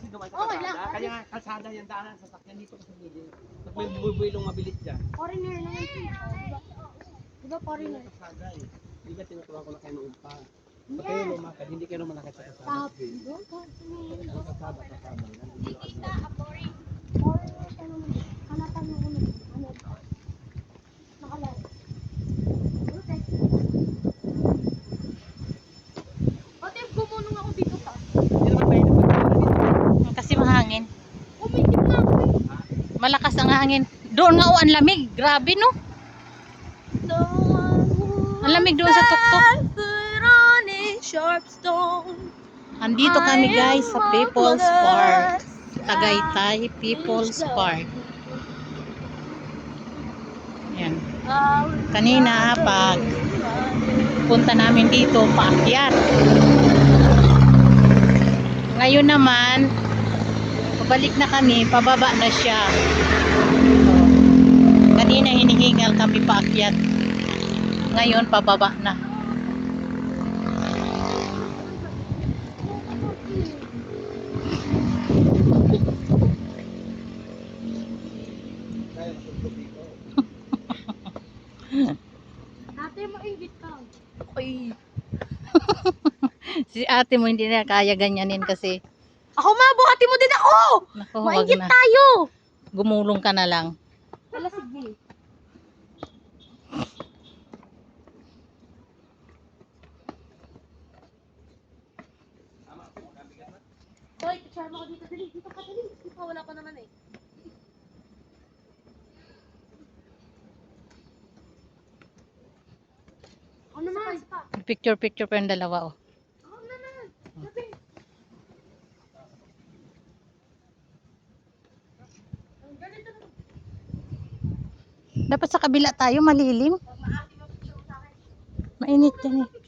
kasi dumaan sa kalsada. Kaya nga, kalsada yung daanan sa sakyan dito sa gilid. Pag may bubuilong mabilis dyan. Foreigner na yun. Diba foreigner? Kalsada eh. Hindi ka tinutuwa ko na kayo noong pa. Pag kayo lumakad, hindi kayo lumakad sa kalsada. Ang kalsada. Foreigner ka naman. Hanapan mo ulit. Ano? Nakalala. Okay. Ate, gumunong ako dito pa. Hindi naman mainit pag dito. Kasi mahangin. Umikip na ako eh. Malakas ang hangin. Doon nga ang lamig. Grabe no. Ang lamig doon sa tuktok. Andito kami guys sa People's Park. Tagaytay People's Park. Yan. Kanina pag punta namin dito paakyat. Ngayon naman pabalik na kami, pababa na siya. So, kanina hinihingal kami paakyat. Ngayon pababa na. Ate, maingit ka. Uy. Si ate mo hindi na kaya ganyanin kasi. Ako mabuhati mo din ako! Naku, wag Maingit na. tayo! Gumulong ka na lang. Wala, sige. Hoy, picture mo ko dito. Dali, dito ka, dali. Dito, wala pa naman eh. Ano naman? Picture pa yung dalawa oh. Ako naman. Sabi. Ang ganito na. Dapat sa kabila tayo malilim. Pag maati mo picture sa akin. Mainit yan eh.